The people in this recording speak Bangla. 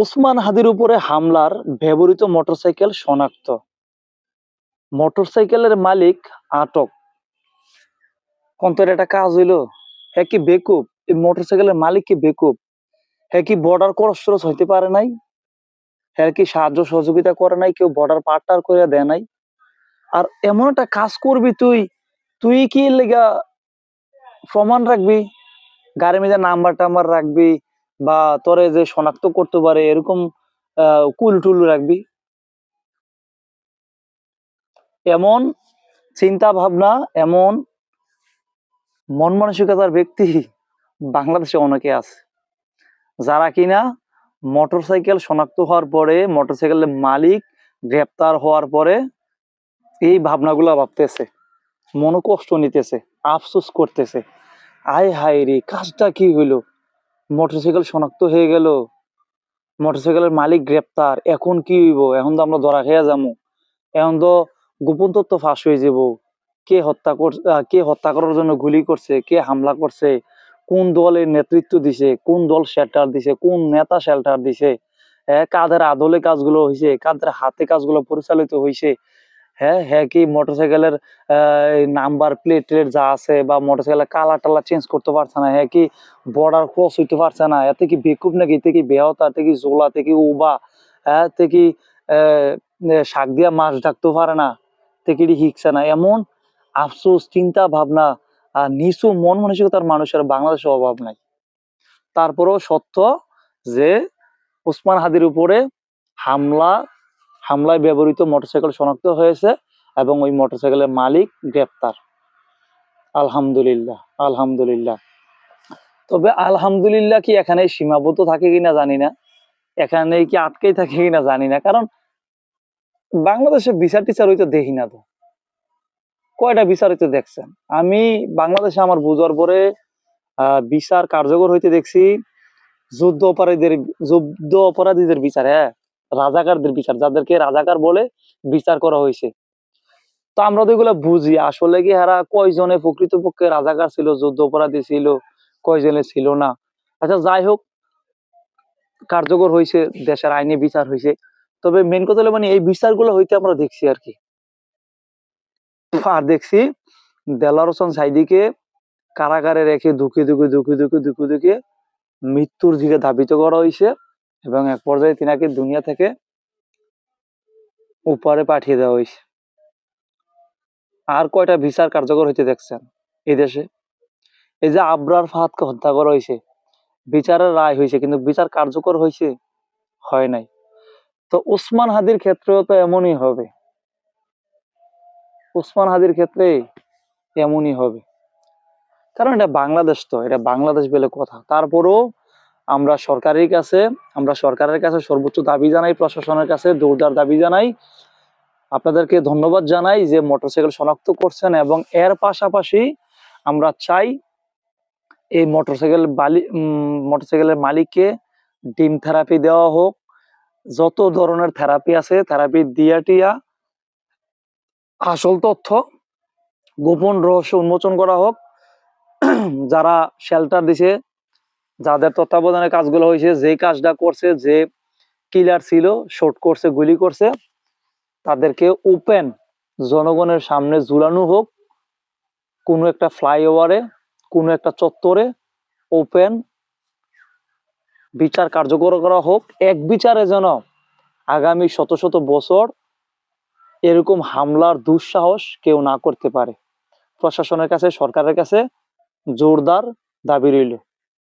ওসমান হাদির উপরে হামলার ব্যবহৃত মোটরসাইকেল শনাক্ত। মোটরসাইকেলের মালিক আটক। এটা কাজ হইলো? হ্যাঁ কি বেকুব? এই মোটরসাইকেলের মালিক কি বেকুব? হ্যাঁ কি বর্ডার ক্রস টরস হইতে পারে নাই? হ্যাঁ কি সাহায্য সহযোগিতা করে নাই? কেউ বর্ডার পার টার করে দেয় নাই? আর এমন একটা কাজ করবি তুই, তুই কি লেগা প্রমাণ রাখবি? গাড়ির মধ্যে নাম্বার টাম্বার রাখবি বা তোরে যে শনাক্ত করতে পারে এরকম কুল টুল রাখবি? এমন চিন্তা ভাবনা, এমন মন মানসিকতার ব্যক্তি বাংলাদেশে অনেকে আছে, যারা কিনা মোটরসাইকেল শনাক্ত হওয়ার পরে, মোটরসাইকেলের মালিক গ্রেপ্তার হওয়ার পরে এই ভাবনাগুলা ভাবতেছে, মনোকষ্ট নিতেছে, আফসোস করতেছে, আয় হায় রে কাজটা কি হইলো, মোটরসাইকেল শনাক্ত হয়ে গেল, মোটরসাইকেলের মালিক গ্রেপ্তার, এখন কি হইব? এখন তো আমরা ধরা খেয়ে যাবো, এখন তো গোপন তথ্য ফাঁস হয়ে যাব, কে হত্যা করার জন্য গুলি করছে, কে হামলা করছে, কোন দলের নেতৃত্ব দিছে, কোন দল শেল্টার দিছে, কোন নেতা শেল্টার দিছে, কাদের আদলে কাজগুলো হয়েছে, কাদের হাতে কাজগুলো পরিচালিত হয়েছে, হ্যাঁ হ্যাঁ কি মোটরসাইকেলের নাম্বার প্লেট টেট যা আছে বা মোটরসাইকেলের কালার টালার চেঞ্জ করতে পারছে না, হ্যাঁ কি বর্ডার ক্রস হইতে পারছে না, এতে কি বেকুব নাকি, এতে কি বেহতা, এতে কি জোলা, এতে কি উবা, হ্যাঁ এতে কি শাক দিয়া মাছ ডাকতে পারে না, তেকিডি হিকছে না, এমন আফসোস চিন্তা ভাবনা আর নিচু মন মানসিকতার মানুষের বাংলাদেশে অভাব নাই। তারপরেও সত্য যে ওসমান হাদির উপরে হামলায় ব্যবহৃত মোটরসাইকেল শনাক্ত হয়েছে এবং ওই মোটরসাইকেলের মালিক গ্রেপ্তার। আলহামদুলিল্লাহ, আলহামদুলিল্লাহ। তবে আলহামদুলিল্লাহ কি এখানে সীমাবদ্ধ থাকে কিনা জানি না, এখানে কি আটকেই থাকে কিনা জানি না, কারণ বাংলাদেশে বিচার টিচার হইতে দেখি না তো, কয়টা বিচার হইতে দেখছেন? আমি বাংলাদেশে আমার বুঝার পরে বিচার কার্যকর হইতে দেখছি যুদ্ধ অপরাধীদের বিচার, হ্যাঁ রাজাকারদের বিচার, যাদেরকে রাজাকার বলে বিচার করা হয়েছে। তো আমরা তো এগুলো বুঝি, আসলে কি হারা কয়জনে প্রকৃতপক্ষে রাজাকার ছিল, যুদ্ধ অপরাধী ছিল, কয়জনে ছিল না। আচ্ছা যাই হোক, কার্যকর হয়েছে, দেশের আইনে বিচার হয়েছে। তবে মেন কথা হলো মানে এই বিচারগুলো হইতে আমরা দেখছি আর কি। আর দেখছি দেলোয়ার হোসেন সাঈদীকে কারাগারে রেখে দুঃখে মৃত্যুর দিকে ধাবিত করা হয়েছে এবং এক পর্যায়ে তিনাকে দুনিয়া থেকে উপরে পাঠিয়ে দেওয়া হয়েছে। আর কয়টা বিচার কার্যকর হইতে দেখছেন এই দেশে? এই যে আবরার ফাহাদকে হত্যা করা হয়েছে, বিচারের রায় হয়েছে, কিন্তু বিচার কার্যকর হয়েছে? হয় নাই। তো ওসমান হাদির ক্ষেত্রেও তো এমনই হবে, ওসমান হাদির ক্ষেত্রে এমনই হবে, কারণ এটা বাংলাদেশ, তো এটা বাংলাদেশ বলে কথা। তারপরও আমরা সরকারের কাছে সর্বোচ্চ দাবি জানাই, প্রশাসনের কাছে জোরদার দাবি জানাই, আপনাদেরকে ধন্যবাদ জানাই যে মোটরসাইকেল শনাক্ত করছেন, এবং এর পাশাপাশি আমরা চাই এই মোটরসাইকেলের মালিককে ডিম থেরাপি দেওয়া হোক, যত ধরনের থেরাপি আছে থেরাপি দিয়া আসল তথ্য, গোপন রহস্য উন্মোচন করা হোক। যারা শেল্টার দিছে, যাদের তত্ত্বাবধানে কাজগুলো হয়েছে, যে কাজটা করছে, যে কিলার ছিল, শর্ট করছে, গুলি করছে, তাদেরকে ওপেন জনগণের সামনে ঝুলানো হোক, কোনো একটা ফ্লাইওভারে, কোনো একটা চত্বরে ওপেন বিচার কার্যকর করা হোক। এক বিচারে যেন আগামী শত শত বছর এরকম হামলার দুঃসাহস কেউ না করতে পারে। প্রশাসনের কাছে, সরকারের কাছে জোরদার দাবি রইল।